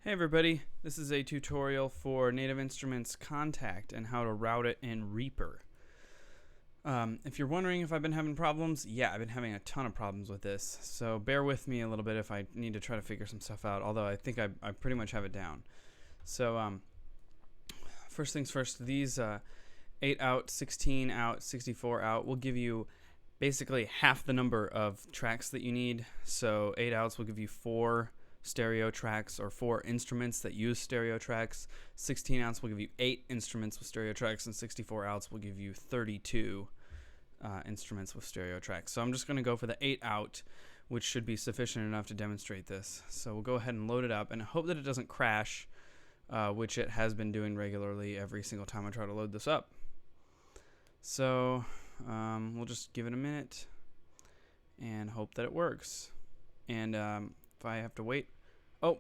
Hey everybody, this is a tutorial for Native Instruments Kontakt and how to route it in Reaper. If you're wondering if I've been having problems, yeah, I've been having a ton of problems with this, so bear with me a little bit if I need to try to figure some stuff out, although I think I pretty much have it down. So first things first, these 8 out, 16 out, 64 out will give you basically half the number of tracks that you need. So 8 outs will give you 4 stereo tracks or 4 instruments that use stereo tracks. 16 outs will give you 8 instruments with stereo tracks, and 64 outs will give you 32 instruments with stereo tracks. So I'm just going to go for the 8 out, which should be sufficient enough to demonstrate this. So we'll go ahead and load it up and hope that it doesn't crash, which it has been doing regularly every single time I try to load this up. So we'll just give it a minute and hope that it works. And if I have to wait, oh,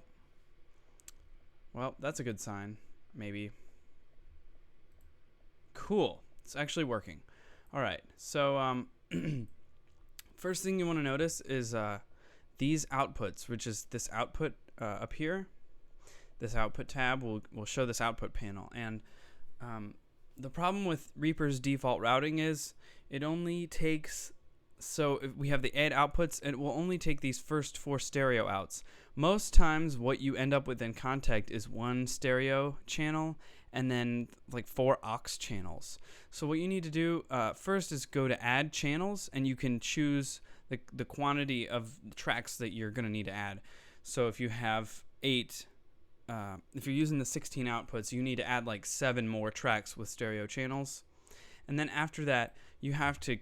well, that's a good sign, maybe. Cool, it's actually working. All right, so first thing you want to notice is these outputs, which is this output up here. This output tab will show this output panel, and the problem with Reaper's default routing is it only takes, so if we have the 8 outputs, it will only take these first 4 stereo outs. Most times what you end up with in Kontakt is 1 stereo channel and then like 4 aux channels. So what you need to do first is go to add channels, and you can choose the quantity of tracks that you're going to need to add. So if you have 8, if you're using the 16 outputs, you need to add like 7 more tracks with stereo channels. And then after that, you have to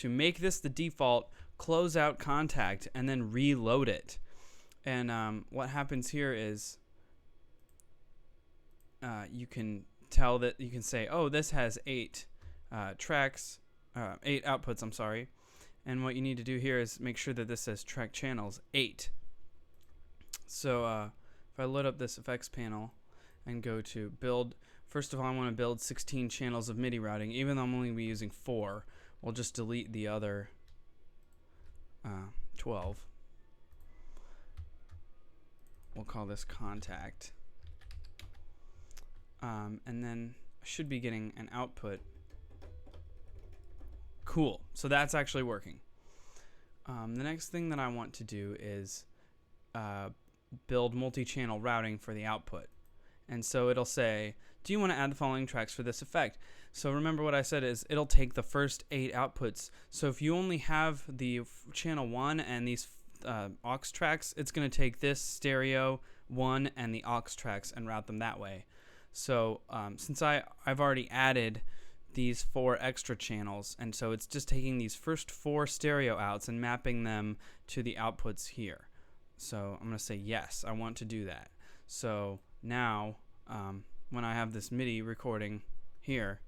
make this the default, close out Kontakt, and then reload it. And what happens here is you can tell that you can say, oh, this has 8 tracks, 8 outputs, I'm sorry. And what you need to do here is make sure that this says track channels 8. So if I load up this effects panel and go to build, first of all, I want to build 16 channels of MIDI routing, even though I'm only going to be using 4. We'll just delete the other 12. We'll call this Kontakt. And then I should be getting an output. Cool. So that's actually working. The next thing that I want to do is build multi-channel routing for the output. And so it'll say, do you want to add the following tracks for this effect? So remember what I said is it'll take the first 8 outputs. So if you only have the channel 1 and these aux tracks, it's going to take this stereo 1 and the aux tracks and route them that way. So since I've already added these 4 extra channels, and so it's just taking these first 4 stereo outs and mapping them to the outputs here. So I'm going to say yes, I want to do that. So now when I have this MIDI recording here,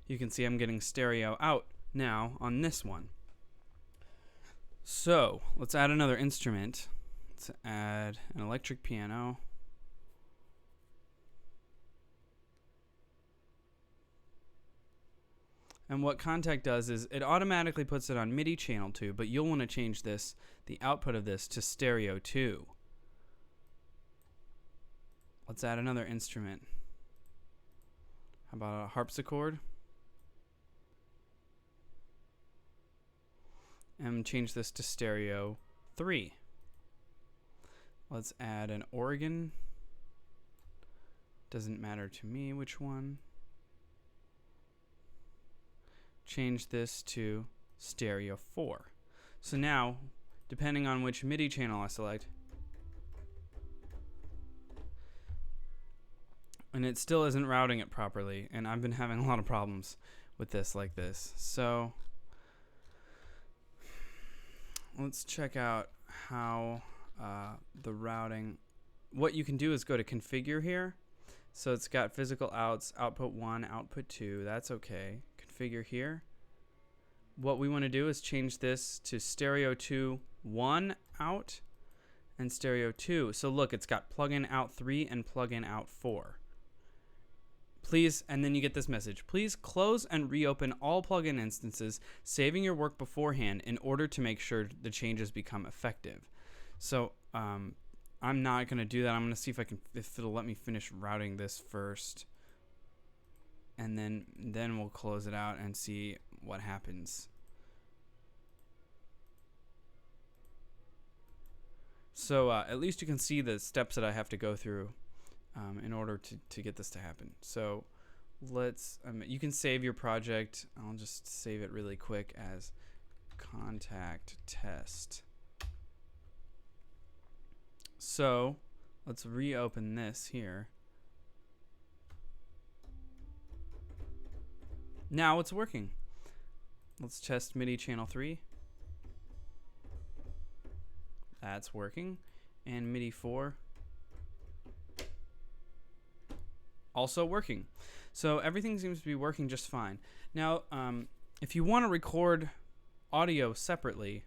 you can see I'm getting stereo out now on this one. So let's add another instrument. Let's add an electric piano. And what Kontakt does is it automatically puts it on MIDI channel 2, but you'll want to change this, the output of this, to stereo 2. Let's add another instrument. How about a harpsichord? And change this to stereo 3. Let's add an organ. Doesn't matter to me which one. Change this to stereo 4. So now, depending on which MIDI channel I select, and it still isn't routing it properly, and I've been having a lot of problems with this like this. So let's check out how the routing, what you can do is go to configure here. So it's got physical outs, output 1, output 2, that's okay. Configure here. What we want to do is change this to stereo 2, 1 out, and stereo 2. So look, it's got plug-in out 3 and plug-in out 4. Please, and then you get this message. Please close and reopen all plugin instances, saving your work beforehand in order to make sure the changes become effective. So I'm not going to do that. I'm going to see if it'll let me finish routing this first. And then we'll close it out and see what happens. So at least you can see the steps that I have to go through in order to get this to happen. So let's, you can save your project. I'll just save it really quick as Kontakt test. So let's reopen this here. Now it's working. Let's test MIDI channel 3. That's working. And MIDI 4. Also working. So everything seems to be working just fine. Now, if you want to record audio separately,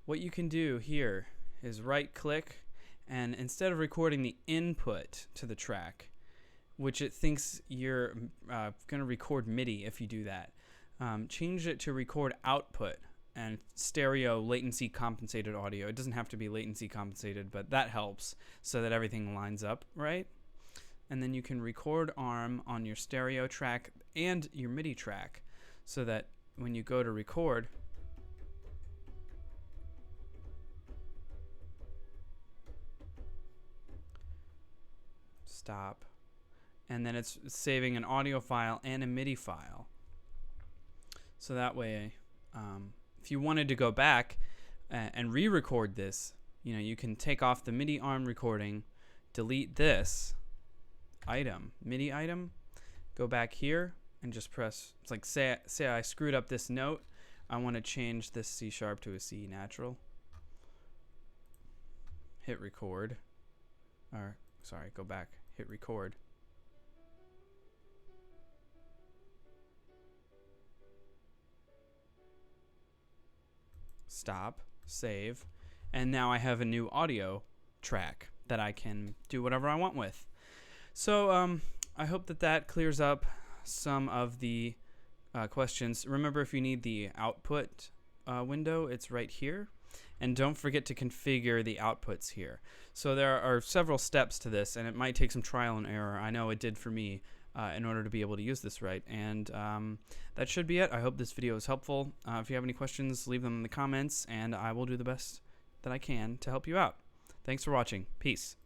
what you can do here is right click, and instead of recording the input to the track, which it thinks you're going to record MIDI if you do that, change it to record output and stereo latency compensated audio. It doesn't have to be latency compensated, but that helps so that everything lines up right. And then you can record ARM on your stereo track and your MIDI track so that when you go to record, stop, and then it's saving an audio file and a MIDI file. So that way, if you wanted to go back and re-record this, you can take off the MIDI ARM recording, delete this item, MIDI item, go back here and just press, it's like say I screwed up this note. I want to change this C sharp to a C natural. Hit record, or sorry, go back, hit record. Stop, save, and now I have a new audio track that I can do whatever I want with. So I hope that clears up some of the questions. Remember, if you need the output window, it's right here. And don't forget to configure the outputs here. So there are several steps to this, and it might take some trial and error. I know it did for me in order to be able to use this right. And that should be it. I hope this video is helpful. If you have any questions, leave them in the comments, and I will do the best that I can to help you out. Thanks for watching. Peace.